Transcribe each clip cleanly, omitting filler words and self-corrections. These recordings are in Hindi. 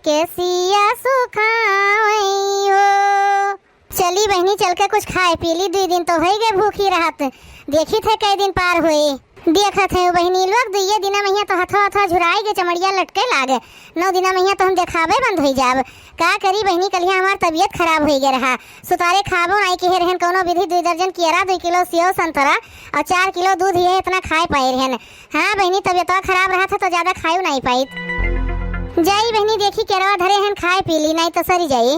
के सिया सुखाई हो। चली बहनी चल के कुछ खाए पी ली, 2 दिन तो हो गए भूखी रहत। देखी थे कई दिन पार हुए, देखत है बहनी लोग 2 दिन में तो हथो हथो झुराई के चमड़िया लटके लागे। 9 दिन में तो हम देखावे बंद हो जाब। का करी बहनी कलिया हमार तबीयत खराब हो गया रहा। सुतारे खाबो नहीं के रहन कोनो विधि 2 दर्जन केरा 2 किलो सेव संतरा और 4 किलो दूध ये इतना खाए पाए रहन। हाँ बहनी तबीयत खराब रहा था तो ज्यादा खायू नहीं पाई। जाई बहनी देखी केरवा धरे हन खाए पी ली, नहीं तो सरी जाई।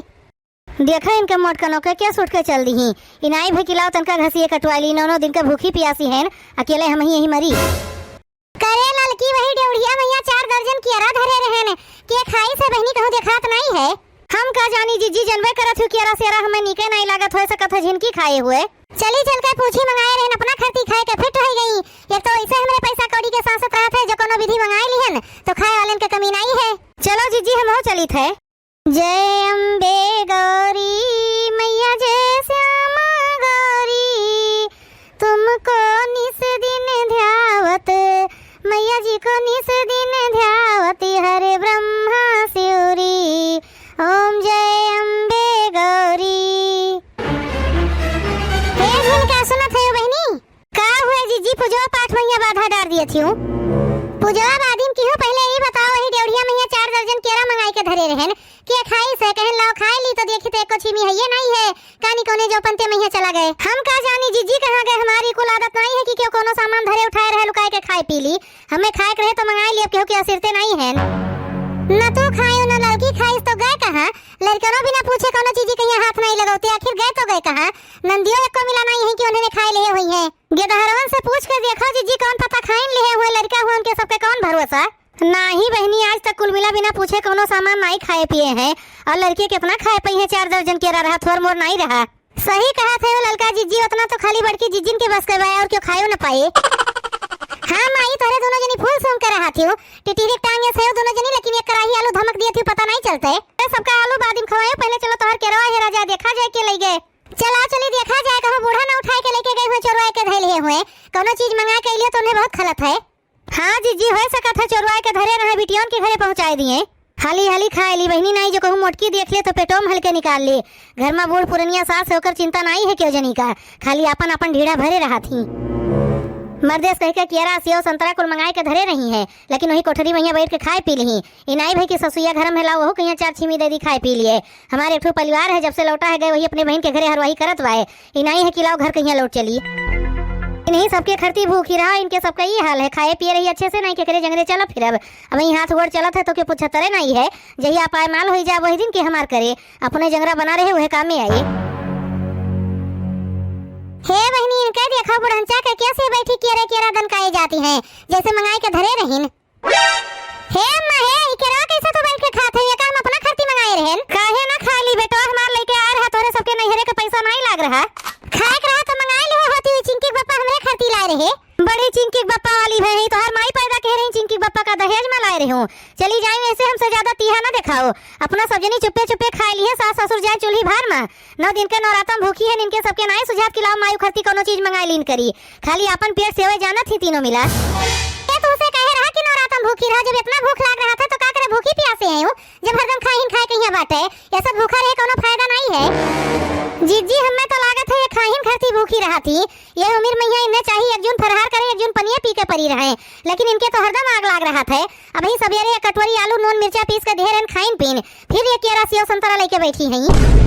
देखा इनके मोटकनों के क्या सूट के चल दी ही। इनाई भाई खिलाओ तनका घसिए कटवाली। 9 दिन का भूखी पियासी है, अकेले हम ही यही मरी करे। लड़की वही डेवड़िया मैया 4 दर्जन केरा धरे रहन के खाई से बहनी कहूं देखात नहीं है। हम का जानी जीजी जनबे करत हु केरा सेरा हमें निके नहीं लागत होए सकत है झिनकी खाए हुए। चली चल के पूछी मंगाए रहन अपना खर्ती खाए के फिट हो गई। एक तो ऐसे हमरे पैसा कौड़ी के सांसत रहत है, जो कोनो विधि मंगाए लिहन तो खाए वालन के कमी नहीं है। चलो जीजी हम हो चली थे। जय अम्बे गौरी मैया जय श्यामा गौरी, तुमको निस दिन ध्यावत मैया जी को निस दिन ध्यावती हरे ब्रह्मा शिवरी। ओम जय अम्बे गौरी। हे झुनका सुनत है बहनी का हुए जीजी पूजवा पाठ मैया बाधा डाल दिए थी। पूजवा बादिम की हो पहले ये बताओ। वही डेवड़िया मैया 4 दर्जन केरा मंगाई के धरे रहन के खाई से कहन लाओ खाए ली तो देखी तो एको छिमी है ये नहीं है। कानी कोने जो पंते मैया चला गए। हम का जानी जीजी कहां गए। हमारी कुल आदत नहीं है कि क्यों कोनो सामान धरे उठाए रहे लुकाए के खाए पी ली। हमें खाए रहे तो मंगाई ली, अब केहू के असरते नहीं है। न तू खाई न लड़की खाई तो गए कहां। लड़कनों भी ना पूछे कोनो चीज कहीं हाथ नहीं लगाते, आखिर गए तो गए कहां। नंदियों एको मिला नहीं है कि उन्होंने खाए लिए हुई है। गेदहरवन से पूछ कर देखो जीजी कौन पता खाइन लिए हुए लड़का हुए उनके सबके कौन भरोसा। नहीं बहनी आज तक कुल मिला बिना पूछे कोनो सामान नहीं खाए पिए हैं। और लड़के कितना खाए पई है 4 दर्जन केरा रहा थोर मोर नहीं रहा। सही कहा थे वो लड़का जीजी उतना तो खाली बड़की जीजिन के बस करवाया और क्यों खायो न पाए। हाँ माई तोरे दोनों जनी फूल सूंघ कर रहा थी टिटिरी टांगे से दोनों जनी, लेकिन एक कढ़ाई आलू धमक दिए थी पता नहीं चलते। सबका आलू बादिम खवाए पहले चलो तोहर केरवा है राजा देखा जाए के ले गए। चला चली देखा जाए कहो बूढ़ा ना उठाए के लेके गए हुए चोरवाए के धैले हुए। कोनो चीज मंगा के लिए तो उन्हें बहुत खलत है। हाँ जीजी हो सकत है चोरवाए के धरे रहे बिटियों के घरे पहुंचाए दिए। हाली हाली खाए ली बहनी नहीं जो कहूँ मोटकी देख ले तो पेटों में हल्के निकाल ली। घर में बूढ़ पुरनिया सास होकर चिंता नहीं है क्यों जनी का, खाली अपन अपन ढीड़ा भरे रहा थी। मर्देश कह के केरा सेव संतरा कुल मंगाए के धरे रही है, लेकिन वही कोठरी में बैठ के खाए पी ली। इनाई भाई की ससुया घर में लाओ कहीं 4 छिमी दे दी खाए पी लिए। हमारे एक परिवार है जब से लौटा है गए वही अपने बहन के घरे हरवाही करत वाए। इनाई है कि लाओ घर कहीं लौट चली। नहीं सबके खरती भूखी रहा, इनके सबका ये हाल है। खाए पिए रही अच्छे से नहीं के करे जंगरे चलो फिर अब वही हाथ गोड़ चलत है तो के पूछतरे नहीं है। जही आप आए माल हो जाए वही दिन के हमार करे अपने जंगरा बना रहे वह काम में आए। हे बहनी इनके देखा बुढ़ंचा के कैसे बैठी केरे केरा दनकाए जाती हैं जैसे मंगाई के धरे रहीन। हे मां हे केरा कैसे तो बैठ के खाते हैं काम अपना खरती मंगाए रहन। काहे ना खा ली बेटा हमार लेके आ रहा तोरे सबके नहरे के पैसा नहीं लाग रहा। खाए रहा तो मंगाई ले होती हुई चिंकी बप्पा हमरे खरती लाए रहे। बड़ी चिंकी बप्पा वाली है तो हर माई पैदा कह रही चिंकी बप्पा का दहेज में लाए रही हूँ। चली जाए ऐसे हमसे ज्यादा तीहा ना दिखाओ। अपना सब जनी चुप्पे चुप्पे खाए लिए सास ससुर जाए चूल्ही भार में। 9 दिन के नौरातम भूखी है इनके सबके नाई सुझाव खिलाओ मायू खरती कोनो चीज मंगाई लीन करी। खाली अपन पेट सेवे जाना थी तीनों मिला। तो उसे कहे रहा कि नौरातम भूखी रहा, जब इतना भूख लाग रहा था तो का करे भूखी प्यासे हैं जब हरदम खाइन खाए कहीं बाटे ये सब भूखा रहे कोनो फायदा नहीं है। जीजी हमें तो लागत है ये खाइन खरती भूखी रहा थी। ये उम्र में यहाँ इन्हें चाहिए एक जून फरहार करे एक जून पनिया पी के परी रहे, लेकिन इनके तो हरदम आग लाग रहा था। अब ही सवेरे कटोरी आलू नून मिर्चा पीस के दे रहे खाइन पीन, फिर ये केरा सेव संतरा लेके बैठी हैं।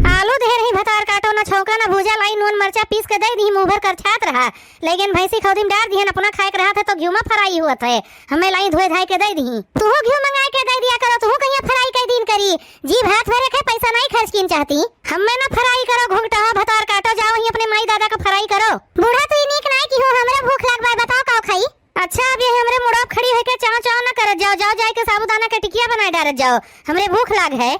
आलू दे रही भतार काटो ना छौका ना भूजा लाई नून मरचा पीस के दे दी मुंह भर कर छात रहा। लेकिन भैंसी खौदी में डाल दी अपना खाए रहा था तो घी में फ्राई हुआ था। हमें लाई धोए धाए के दे दी। तू घी मंगाए के दे दिया करो, तू कहीं फ्राई कर दिन करी। जी भात भरे के पैसा नहीं खर्च किन चाहती। हमें ना फ्राई करो घुंघटा भतार काटो जाओ ही अपने माई दादा का फ्राई करो। बूढ़ा तो नीक नहीं की हो हमरे भूख लगवा बताओ का खाई। अच्छा अब ये हमरे मुड़ो खड़ी होके चाव चाव ना कर जाओ, जाओ जाए के साबूदाना के टिकिया बनाए डालत जाओ। हमरे भूख लाग है।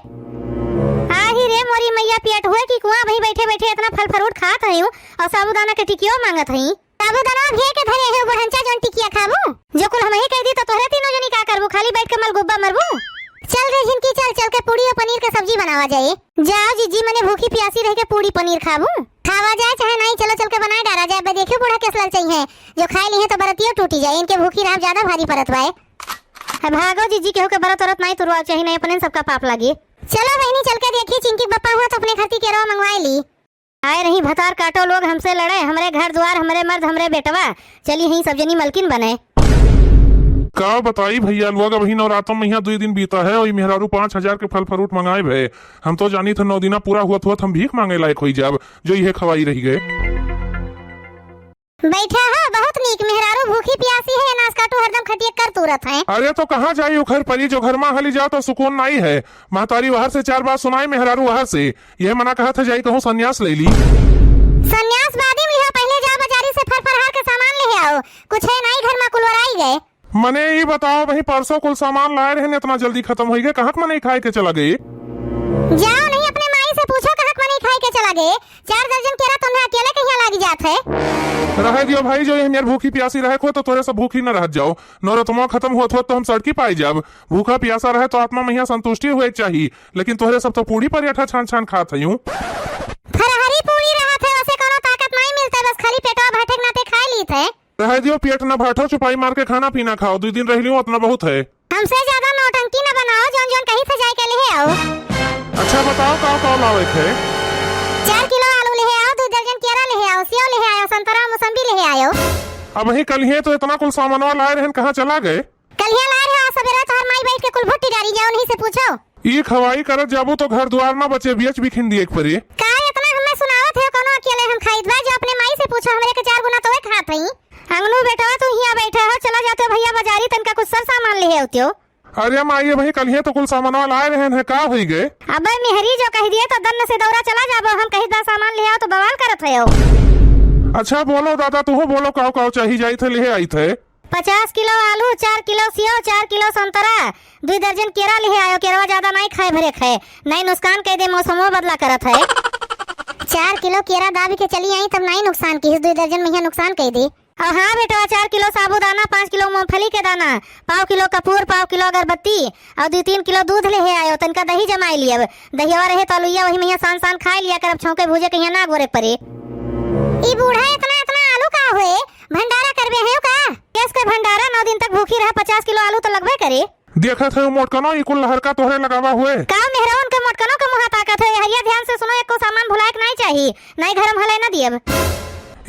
आही रे मोरी मैया पेट हुए कि कुआं भाई बैठे बैठे इतना फल फ्रूट खात हई और साबूदाना के टिकियो मांगत हई। साबूदाना भे के धरे है बुढ़ंचा जोन टिकिया खाबू जो कुल हम ही कह दी तो तोहरे तीनों जनी का करबू खाली बैठ के मलगुब्बा मरबू। चल रे झिनकी चल चल के पूड़ी और पनीर के सब्जी बनावा जाए। जाओ जीजी मने भूखी प्यासी रह के पूड़ी पनीर खाबू खावा जाए चाहे नहीं चलो चल के बनाए डाला जाए। देखियो बूढ़ा कैसे लग चाहिए जो खाए ली है तो बरतियो टूटी जाए। इनके भूखी रात ज्यादा भारी परत वाए। भागो जीजी, केहू के बरत औरत नहीं तुरवा चाहिए, नहीं अपने सबका पाप लगी। चलो बहनी चल के देखिए, चिंकी बप्पा हुआ तो अपने खातिर केरवा मंगवा ली। आए रही भतार काटो लोग हमसे लड़े, हमरे घर द्वार, हमरे मर्द, हमरे बेटवा, चलिए यही सब जनी मलकिन बने। का बताई भैया लोग, अभी नवरात्र में यहाँ 2 दिन बीता है और मेहरारू 5,000 के फल फ्रूट मंगाए भे। हम तो जानी थे 9 दिना पूरा हुआ हम भीख मांगे लायक हुई जब जो ये खवाई रही गए। बैठा है बहुत नीक, मेहरारू भूखी प्यासी है, नाश काटू हरदम खटिए कर तुरत है। अरे तो कहाँ जाई उखर परी, जो घर में हली जाओ तो सुकून नहीं है। महतारी बाहर से 4 बात सुनाई, मेहरारू बाहर से यह मना कहा था जाई कहूँ संन्यास ले ली। संन्यास बाद में लिया, पहले जा बाजारी से फल फलहार के सामान ले आओ, कुछ है नहीं घर में कुलवराई गए। मने ये बताओ वही परसों कुल सामान लाए रहे इतना जल्दी खत्म हो गए, कहाँ मने खाए के चला गए? जाओ नहीं अपने माई से पूछो कहाँ मने खाए के चला गए। 4 दर्जन केरा तुम्हें अकेले कहीं लागी जात है। रह दियो भाई, जो ये भूखी प्यासी रहे को तो थोड़े सा भूखी न रह जाओ। नौरतमा खत्म हुआ तो हम सड़की पाई जब भूखा प्यासा रहे तो आत्मा में संतुष्टि हुए चाहिए, लेकिन तोहरे सब तो पूरी पराठा छान छान खात हूँ। फरहरी पूरी रहा थे, वैसे कोनो ताकत नहीं मिलता, बस खाली पेटवा भटक नाते खा ली थे। रह दियो पेट न भाठो, चुपाई मार के खाना पीना खाओ, 2 दिन रह लियो उतना बहुत है। हमसे ज्यादा नौटंकी न बनाओ, जोन जोन कहीं से जाए के लिए आओ। अच्छा बताओ का लावे थे? 4 किलो आलू ले आओ, 2 दर्जन केरा ले आओ, सेव ले आओ, संतरा मौसम्बी ले आओ। अब वही कल ही तो इतना कुल सामान लाए रहे, कहाँ चला गए? कल ही लाए रहे, सवेरे तोहर माई बैठ के कुल भुट्टी डाली, जाओ नहीं से पूछो। ये खवाई करत जाबू तो घर द्वार ना बचे, बेच भी खिन दिए एक परी। का इतना हमें सुनावत है, कोनो अकेले हम खाइत बा, जो अपने माई से पूछो, हमरे के 4 गुना तोए खात हई। अंगनू बेटा तू यहाँ बैठा है, चला जाते हो भैया बाजारी, तनका कुछ सब सामान ले होते हो। अरे माई भाई कल ही तो कुल सामान लाए रहे हैं, का हो गए? अब मेहरी जो कह दिए तो दन्न से दौरा चला जाबो, हम कहीं दा सामान ले आओ तो बवाल करत है। अच्छा बोलो दादा, तू बोलो काव चाहिए जाई थे ले आई थे? 50 किलो आलू, 4 किलो सेव, 4 किलो संतरा, 2 दर्जन केरा ले आयो। केरवा ज्यादा नहीं खाए भरे खाए, नहीं नुकसान कह दे, मौसमो बदला करत है। 4 किलो केरा दाबी के चली आई तब नहीं नुकसान की, 2 दर्जन में नुकसान कह दी। और हाँ बेटा 4 किलो साबूदाना, 5 किलो मूंगफली के दाना, 1/2 किलो कपूर, 1/2 किलो अगरबत्ती और 2-3 किलो दूध ले आयो। तनका दही जमाई लिया, दहिया रहे तो लुइया वही में सान सान खाई लिया कर, छौके भूजे कहीं ना गोरे परे। ई बूढ़ा इतना इतना आलू का हुए, भंडारा करबे है का? केस के भंडारा 9 दिन तक भूखी रहा, 50 किलो आलू तो लगबे करे। देखा थे मोटकनो ई कुल लहर का तोहरे लगावा हुए का मेहरान के मोटकनो के मुंह ताकत है। हरिया ध्यान से सुनो, एको सामान भुलाए के नहीं चाहिए, नहीं घर में हले ना दियब।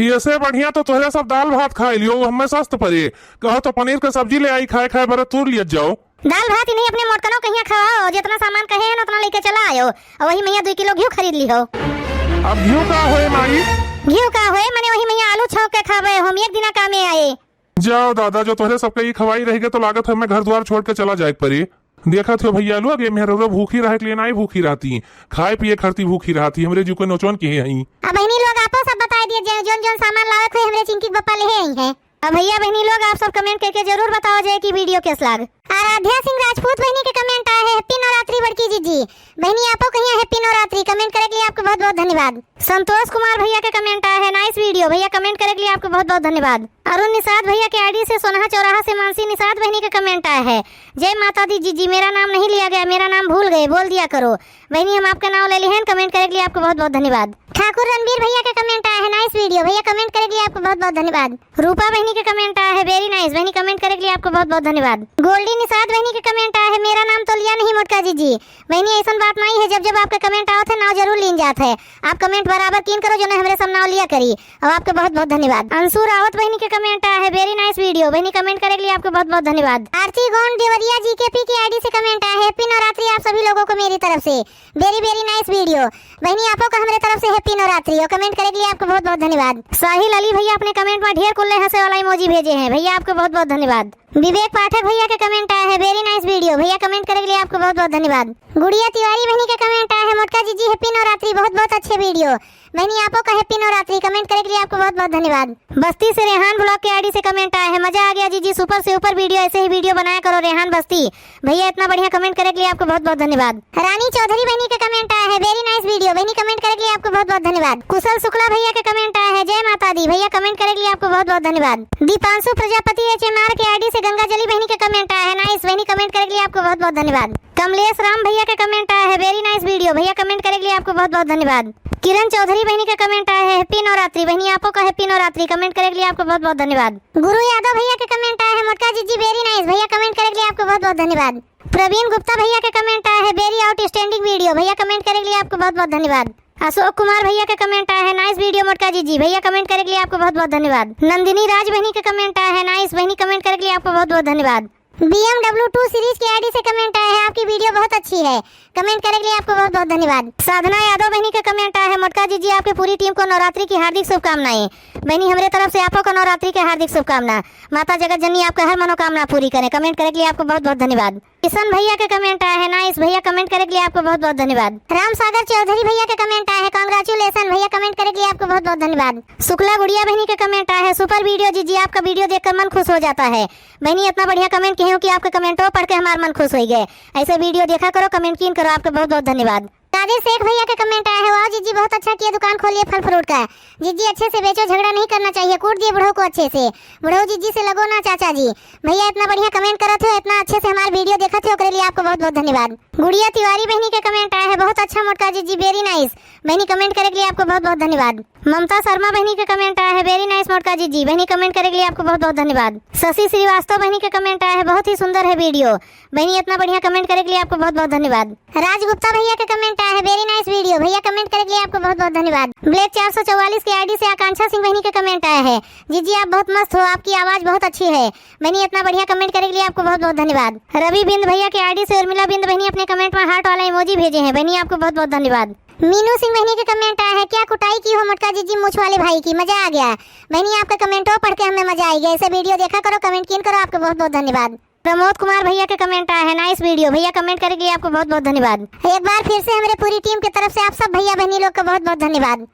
ये से बढ़िया तो तोहरे सब दाल भात खा लियो, हमें सस्त पड़े। कहो तो पनीर का सब्जी ले आई, खाए बरत तूर लिया जाओ। दाल भात ही नहीं, अपने मोटकनो कहीं खाओ, जितना सामान कहे है उतना लेके चला आयो। और वही मैया 2 किलो घी खरीद ली हो। अब घी का होए माई? घी का होए मने वही मैया आलू छौक के खावे, हम एक दिना कामे आए। जाओ दादा, जो तोहरे सबके ये खवाई रहेगे तो लागत है मैं घर द्वार छोड़ के चला जाए परी। देखा थे भैया लोग, ये मेहरा भूखी रहे के लिए नहीं भूखी रहती, खाए पिए खरती भूखी रहती, हमरे जी को नोचवन की है। अब बहनी लोग आपो सब बता दिए, जोन जोन सामान लावे थे हमरे चिंकी बप्पा ले आई है। अब भैया बहनी लोग आप सब कमेंट करके जरूर बताओ जाए कि वीडियो कैसा लगा। आराध्या सिंह राजपूत बहनी के कमेंट आए हैं, हैप्पी नवरात्रि बड़की जीजी। बहनी आपको कहिए हैप्पी नवरात्रि, कमेंट करने के लिए आपको बहुत बहुत धन्यवाद। संतोष कुमार भैया के कमेंट आए हैं, नाइस वीडियो भैया, कमेंट करने के लिए आपको बहुत बहुत धन्यवाद। अरुण निषाद भैया के आईडी से सोनहा चौराहा से मानसी निषाद बहनी का कमेंट आया है, जय माता दी जीजी, मेरा नाम नहीं लिया गया, मेरा नाम भूल गए, बोल दिया करो। बहनी हम आपका नाम ले लिए हैं, कमेंट करने के लिए आपको बहुत बहुत धन्यवाद। ठाकुर रणबीर भैया के कमेंट आया है, नाइस वीडियो भैया, कमेंट करने के लिए आपको बहुत बहुत धन्यवाद। रूपा बहनी के कमेंट आया है, वेरी नाइस बहनी, कमेंट करने के लिए आपको बहुत बहुत धन्यवाद। गोल्डी निषाद बहनी के कमेंट आया है, मेरा नाम तो लिया नहीं मोटका जीजी। बहनी ऐसा बात नहीं है, जब जब आपका कमेंट आओ थे नाव जरूर लीन जाते है, आप कमेंट बराबर कीन करो, जो ने हमरे सब नाव लिया करी। और आपको बहुत बहुत धन्यवाद। अंशु रावत बहनी के कमेंट आया है, वेरी नाइस वीडियो बहनी, कमेंट करने के लिए आपको बहुत बहुत धन्यवाद। आरती गौंड देवरिया जी के पी की आईडी से कमेंट आया है, हैप्पी नवरात्रि आप सभी लोगों को मेरी तरफ से, वेरी वेरी नाइस वीडियो बहनी, आपको का हमारे तरफ से हैप्पी नवरात्रि और कमेंट करने के लिए आपको बहुत बहुत धन्यवाद। साहिल अली भैया अपने कमेंट में ढेर कुल्ले हंसे वाला इमोजी भेजे हैं, भैया आपको बहुत बहुत धन्यवाद। विवेक पाठक भैया का कमेंट आया है, वेरी नाइस वीडियो भैया, कमेंट करने के लिए आपको बहुत बहुत धन्यवाद। गुड़िया तिवारी बहनी का कमेंट आया है, मोटका जीजी हैप्पी नवरात्रि, बहुत बहुत अच्छे वीडियो बहनी, आपको का हैप्पी नवरात्रि, कमेंट करने के लिए आपको बहुत बहुत धन्यवाद। बस्ती से रेहान ब्लॉग के आईडी से कमेंट आया है, मजा आ गया जीजी, सुपर से ऊपर वीडियो, ऐसे ही वीडियो बनाया करो रेहान बस्ती भैया, इतना बढ़िया कमेंट करने के लिए आपको बहुत बहुत धन्यवाद। रानी चौधरी बहनी का कमेंट आया है, वेरी नाइस वीडियो बहनी, कमेंट करने के लिए आपको बहुत बहुत धन्यवाद। कुशल शुक्ला भैया का कमेंट आया है, जय माता दी भैया, कमेंट करने के लिए आपको बहुत बहुत धन्यवाद। दीपांशु प्रजापति HMR के आईडी से गंगा जली बहनी का कमेंट आया है, नाइस बहनी, कमेंट करने के लिए आपको बहुत बहुत धन्यवाद। कमलेश राम भैया का कमेंट आया है, वेरी नाइस वीडियो भैया, कमेंट करने के लिए आपको बहुत बहुत धन्यवाद। किरण चौधरी बहनी का कमेंट आया है हैप्पी नवरात्रि। बहनी आपको का हैप्पी नवरात्रि। कमेंट करने के लिए आपको बहुत बहुत धन्यवाद। गुरु यादव भैया का कमेंट आया है मोटका जी वेरी नाइस। भैया कमेंट करने के लिए आपको बहुत बहुत धन्यवाद। प्रवीण गुप्ता भैया का कमेंट आया है वेरी आउटस्टैंडिंग वीडियो। भैया कमेंट करने के लिए आपको बहुत बहुत धन्यवाद। अशोक कुमार भैया का कमेंट आया है नाइस वीडियो मोटका जी। भैया कमेंट करने के लिए आपको बहुत बहुत धन्यवाद। नंदिनी राज बहनी का कमेंट आया है नाइस। बहनी कमेंट करने के लिए आपको बहुत बहुत धन्यवाद। BMW 2 सीरीज की आईडी से कमेंट आया है आपकी वीडियो बहुत अच्छी है। कमेंट करने के लिए आपको बहुत बहुत धन्यवाद। साधना यादव बहनी का कमेंट आया है मोटका जी आपके पूरी टीम को नवरात्रि की हार्दिक शुभकामनाएं। बहनी हमारे तरफ से आपको नवरात्रि की हार्दिक शुभकामना। माता जगत जननी आपका हर मनोकामना पूरी करे। कमेंट करने के लिए आपको बहुत बहुत धन्यवाद। किशन भैया का कमेंट आया है नाइस। भैया कमेंट करने के लिए आपको बहुत बहुत धन्यवाद। राम सागर चौधरी भैया का कमेंट आया है कांग्रेचुलेसन। भैया कमेंट करने के लिए आपको बहुत बहुत धन्यवाद। शुक्ला गुड़िया बहनी का कमेंट आया है सुपर वीडियो जी। आपका वीडियो देखकर मन खुश हो जाता है। बहनी इतना बढ़िया कमेंट किए हो कि आपके कमेंटों पढ़ के हमारा मन खुश हो गए। ऐसे वीडियो देखा करो, कमेंट कीन करो। आपका बहुत बहुत धन्यवाद। कादिर शेख भैया का कमेंट आया है वाह जीजी बहुत अच्छा किया, दुकान खोलिए फल फ्रूट का। जीजी अच्छे से बेचो, झगड़ा नहीं करना चाहिए। कूट दिए बुढ़ऊ को अच्छे से। बुढ़ऊ जीजी से लगो ना चाचा जी। भैया इतना बढ़िया कमेंट करत हो, इतना अच्छे से हमारा वीडियो देखत हो, ओकरे लिए आपको बहुत बहुत धन्यवाद। गुड़िया तिवारी बहनी का कमेंट आया है बहुत अच्छा मोटका जीजी वेरी नाइस। बहनी कमेंट करने के लिए आपको बहुत बहुत धन्यवाद। ममता शर्मा बहनी का कमेंट आया है वेरी नाइस मोटका जी। बहनी कमेंट करने के लिए आपको बहुत बहुत धन्यवाद। शशि श्रीवास्तव बहनी का कमेंट आया है बहुत ही सुंदर है वीडियो। बहनी इतना बढ़िया कमेंट करने के लिए आपको बहुत बहुत धन्यवाद। राज गुप्ता भैया का कमेंट आया है वेरी नाइस वीडियो। भैया कमेंट करने के लिए आपको बहुत बहुत धन्यवाद। ब्लैक 444 की आईडी से आकांक्षा सिंह बहनी का कमेंट आया है जीजी आप बहुत मस्त हो, आपकी आवाज बहुत अच्छी है। बहनी इतना बढ़िया कमेंट करने के लिए आपको बहुत बहुत धन्यवाद। रवि बिंद भैया की आईडी से उर्मिला बिंद बहनी अपने कमेंट में हार्ट वाला इमोजी भेजे हैं। बहनी आपको बहुत बहुत धन्यवाद। मीनू सिंह बहनी का कमेंट आया है क्या कुटाई की हो मोटका जीजी मूछ वाले भाई की, मजा आ गया। बहनी आपका कमेंटों पढ़ के हमें मजा आई गया। ऐसे वीडियो देखा करो, कमेंट कीन करो। आपको बहुत बहुत धन्यवाद। प्रमोद कुमार भैया का कमेंट आया है नाइस वीडियो। भैया कमेंट करने के लिए आपको बहुत बहुत धन्यवाद। एक बार फिर से हमारे पूरी टीम की तरफ से आप सब भैया बहनी लोग का बहुत बहुत धन्यवाद।